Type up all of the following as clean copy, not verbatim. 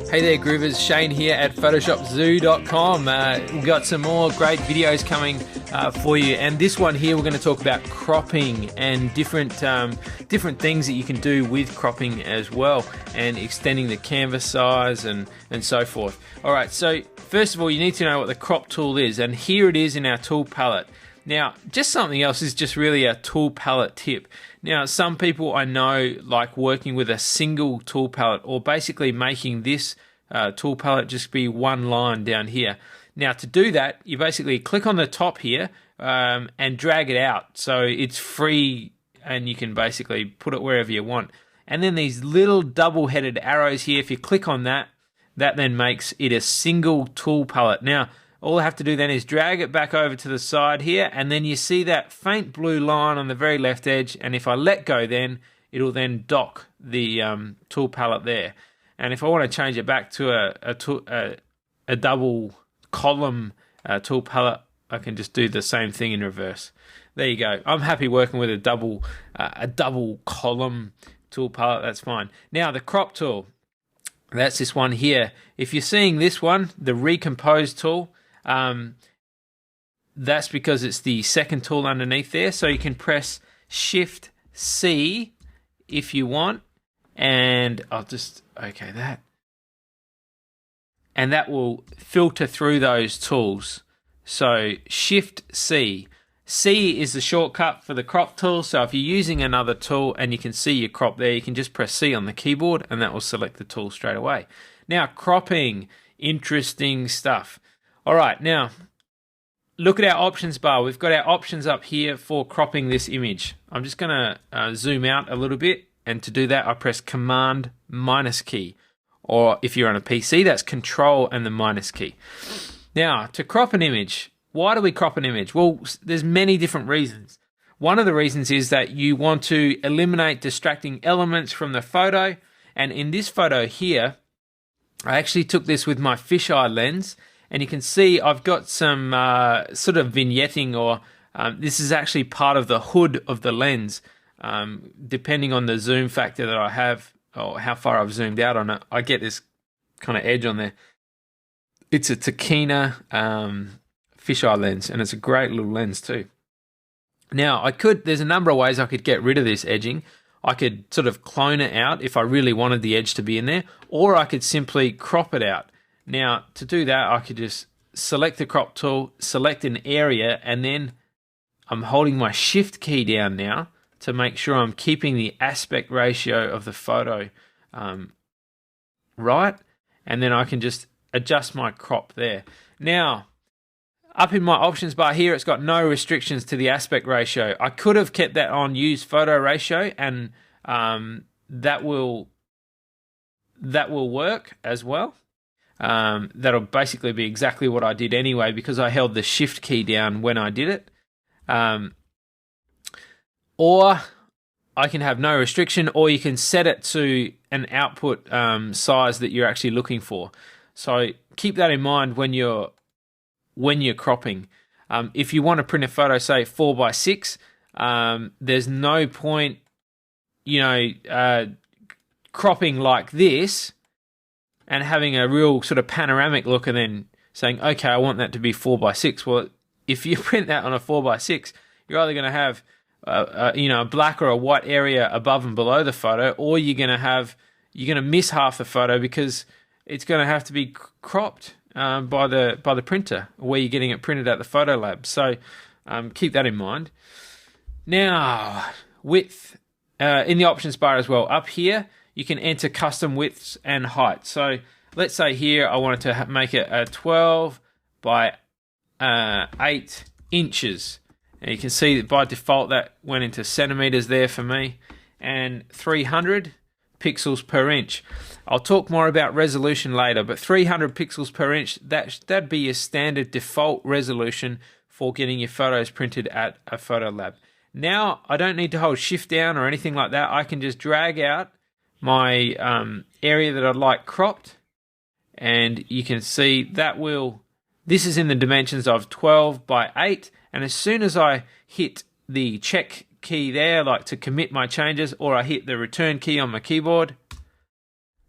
Hey there Groovers, Shane here at photoshopzoo.com. We've got some more great videos coming for you, and this one here we're going to talk about cropping and different things that you can do with cropping as well, and extending the canvas size and so forth. Alright, so first of all you need to know what the crop tool is, and here it is in our tool palette. Now, just something else is just really a tool palette tip. Now, some people I know like working with a single tool palette, or basically making this tool palette just be one line down here. Now, to do that, you basically click on the top here and drag it out so it's free, and you can basically put it wherever you want. And then these little double-headed arrows here, if you click on that, that then makes it a single tool palette. Now, all I have to do then is drag it back over to the side here, and then you see that faint blue line on the very left edge, and if I let go then, it'll then dock the tool palette there. And if I want to change it back to a double column tool palette, I can just do the same thing in reverse. There you go. I'm happy working with a double column tool palette, that's fine. Now the crop tool, that's this one here. If you're seeing this one, the recompose tool, that's because it's the second tool underneath there. So you can press Shift C if you want, and I'll just okay that, and that will filter through those tools. So Shift C. C is the shortcut for the crop tool. So if you're using another tool and you can see your crop there, you can just press C on the keyboard and that will select the tool straight away. Now cropping, interesting stuff. All right, now look at our options bar. We've got our options up here for cropping this image. I'm just going to zoom out a little bit, and to do that I press Command minus key, or if you're on a PC that's Control and the minus key. Now to crop an image, why do we crop an image? Well, there's many different reasons. One of the reasons is that you want to eliminate distracting elements from the photo, and in this photo here I actually took this with my fisheye lens. And you can see I've got some sort of vignetting, or this is actually part of the hood of the lens. Depending on the zoom factor that I have, or how far I've zoomed out on it, I get this kind of edge on there. It's a Tacina fisheye lens, and it's a great little lens too. Now, there's a number of ways I could get rid of this edging. I could sort of clone it out if I really wanted the edge to be in there, or I could simply crop it out. Now, to do that, I could just select the crop tool, select an area, and then I'm holding my Shift key down now to make sure I'm keeping the aspect ratio of the photo right, and then I can just adjust my crop there. Now, up in my options bar here, it's got no restrictions to the aspect ratio. I could have kept that on use photo ratio, and that will work as well. That'll basically be exactly what I did anyway, because I held the Shift key down when I did it. Or I can have no restriction, or you can set it to an output size that you're actually looking for. So keep that in mind when you're cropping. If you want to print a photo, say 4:6, there's no point, cropping like this and having a real sort of panoramic look and then saying, okay, I want that to be 4:6. Well, if you print that on a 4:6, you're either going to have a black or a white area above and below the photo, or you're going to miss half the photo because it's going to have to be cropped by the printer where you're getting it printed at the photo lab. So keep that in mind. Now, width in the options bar as well. Up here, you can enter custom widths and height. So let's say here I wanted to make it a 12 by 8 inches. And you can see that by default that went into centimeters there for me, and 300 pixels per inch. I'll talk more about resolution later, but 300 pixels per inch, that'd be your standard default resolution for getting your photos printed at a photo lab. Now I don't need to hold shift down or anything like that. I can just drag out my area that I'd like cropped, and you can see that this is in the dimensions of 12 by 8, and as soon as I hit the check key there, like to commit my changes, or I hit the return key on my keyboard,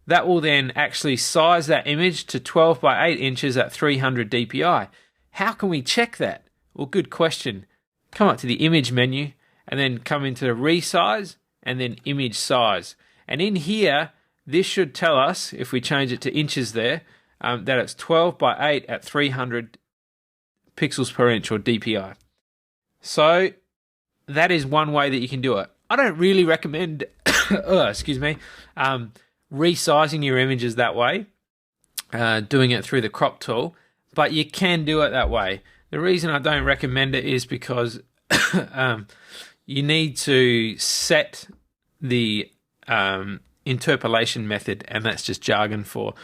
that will then actually size that image to 12 by 8 inches at 300 dpi. How can we check that? Well, good question. Come up to the image menu and then come into the resize and then image size. And in here, this should tell us, if we change it to inches there, that it's 12 by 8 at 300 pixels per inch, or dpi. So that is one way that you can do it. I don't really recommend resizing your images that way, doing it through the crop tool, but you can do it that way. The reason I don't recommend it is because you need to set the interpolation method, and that's just jargon for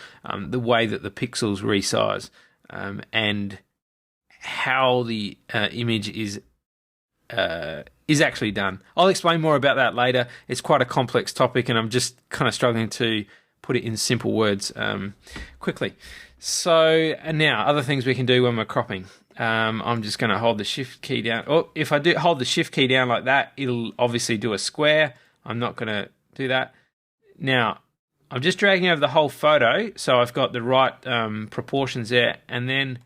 the way that the pixels resize and how the image is actually done. I'll explain more about that later. It's quite a complex topic, and I'm just kind of struggling to put it in simple words quickly. So now, other things we can do when we're cropping. I'm just going to hold the shift key down. Oh, if I do hold the shift key down like that, it'll obviously do a square. I'm not going to do that. Now, I'm just dragging over the whole photo, so I've got the right proportions there, and then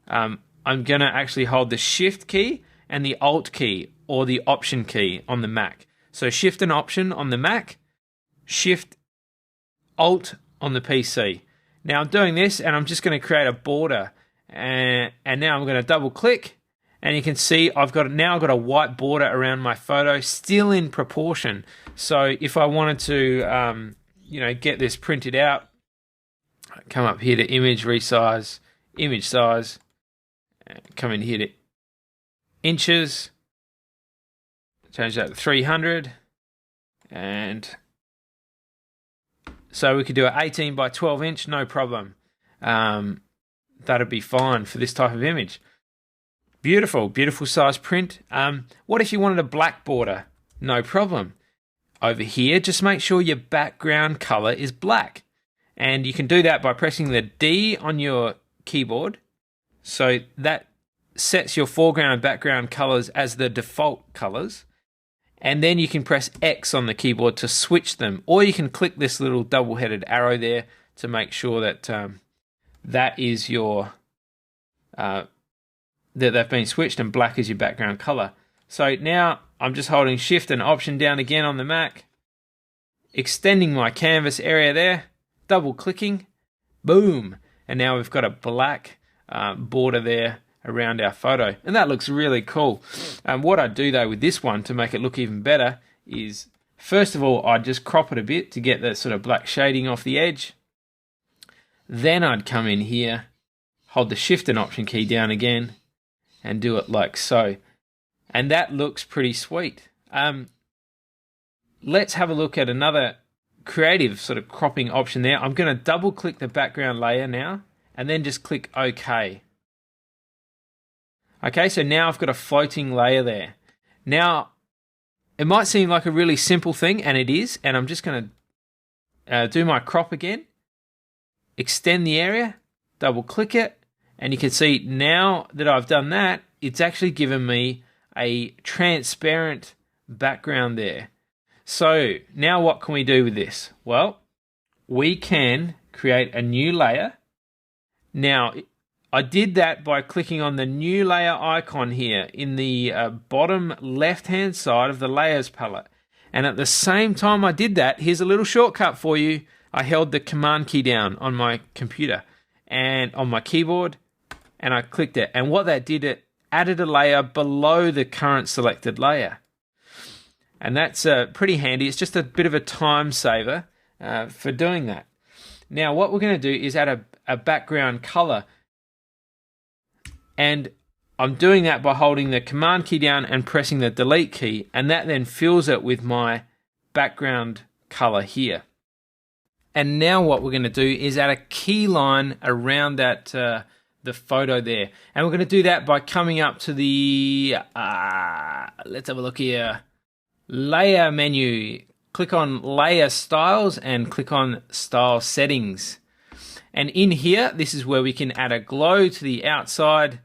I'm going to actually hold the shift key and the alt key, or the option key on the Mac. So shift and option on the Mac, shift alt on the PC. Now I'm doing this, and I'm just going to create a border, and now I'm going to double click, and you can see I've got a white border around my photo, still in proportion. So if I wanted to get this printed out, come up here to image resize, image size, come in here to inches, change that to 300, and so we could do an 18 by 12 inch, no problem. That'd be fine for this type of image. Beautiful, beautiful size print. What if you wanted a black border? No problem. Over here, just make sure your background color is black. And you can do that by pressing the D on your keyboard. So that sets your foreground and background colors as the default colors. And then you can press X on the keyboard to switch them. Or you can click this little double-headed arrow there to make sure that that is your that they've been switched, and black is your background color. So now I'm just holding Shift and Option down again on the Mac, extending my canvas area there, double clicking, boom, and now we've got a black border there around our photo, and that looks really cool. What I do though with this one to make it look even better is, first of all, I'd just crop it a bit to get that sort of black shading off the edge. Then I'd come in here, hold the Shift and Option key down again, and do it like so. And that looks pretty sweet. Let's have a look at another creative sort of cropping option there. I'm going to double click the background layer now, and then just click OK. Okay, so now I've got a floating layer there. Now, it might seem like a really simple thing, and it is, and I'm just going to do my crop again, extend the area, double click it, and you can see now that I've done that, it's actually given me a transparent background there. So now what can we do with this? Well, we can create a new layer. Now, I did that by clicking on the new layer icon here in the bottom left-hand side of the layers palette. And at the same time I did that, here's a little shortcut for you. I held the Command key down on my computer and on my keyboard, and I clicked it. And what that did, it added a layer below the current selected layer. And that's pretty handy. It's just a bit of a time saver for doing that. Now what we're going to do is add a background color. And I'm doing that by holding the Command key down and pressing the Delete key. And that then fills it with my background color here. And now what we're going to do is add a key line around that the photo there. And we're going to do that by coming up to the, let's have a look here, layer menu. Click on layer styles and click on style settings. And in here, this is where we can add a glow to the outside.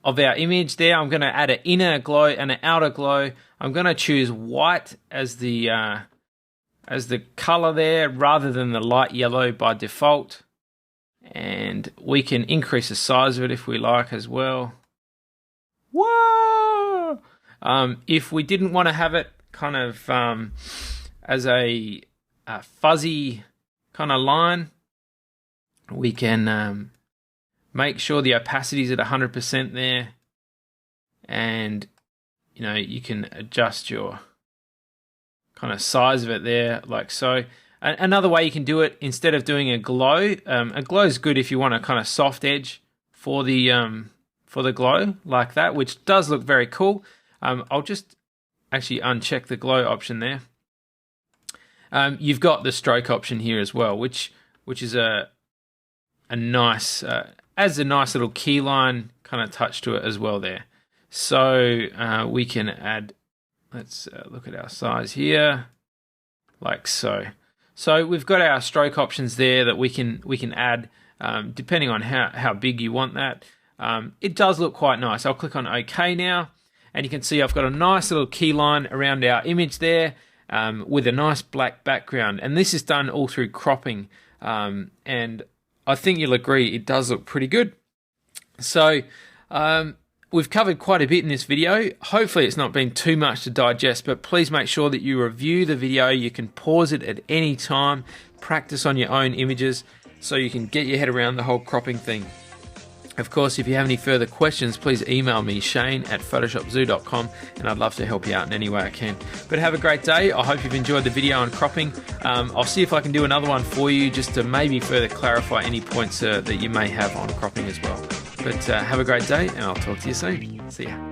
of our image there. I'm going to add an inner glow and an outer glow. I'm going to choose white as the color there rather than the light yellow by default. And we can increase the size of it if we like as well. Whoa! If we didn't want to have it kind of as a fuzzy kind of line, we can make sure the opacity is at 100% there, and you can adjust your kind of size of it there like so. Another way you can do it, instead of doing a glow is good if you want a kind of soft edge for the glow like that, which does look very cool. I'll just actually uncheck the glow option there. You've got the stroke option here as well, which is a nice adds a nice little keyline kind of touch to it as well there. So we can add, let's look at our size here, like so. So we've got our stroke options there that we can add depending on how big you want that. It does look quite nice. I'll click on OK now, and you can see I've got a nice little keyline around our image there with a nice black background. And this is done all through cropping, and I think you'll agree it does look pretty good. So we've covered quite a bit in this video. Hopefully it's not been too much to digest, but please make sure that you review the video. You can pause it at any time, practice on your own images so you can get your head around the whole cropping thing. Of course, if you have any further questions, please email me, shane@photoshopzoo.com, and I'd love to help you out in any way I can. But have a great day. I hope you've enjoyed the video on cropping. I'll see if I can do another one for you just to maybe further clarify any points that you may have on cropping as well. But have a great day, and I'll talk to you soon. See ya.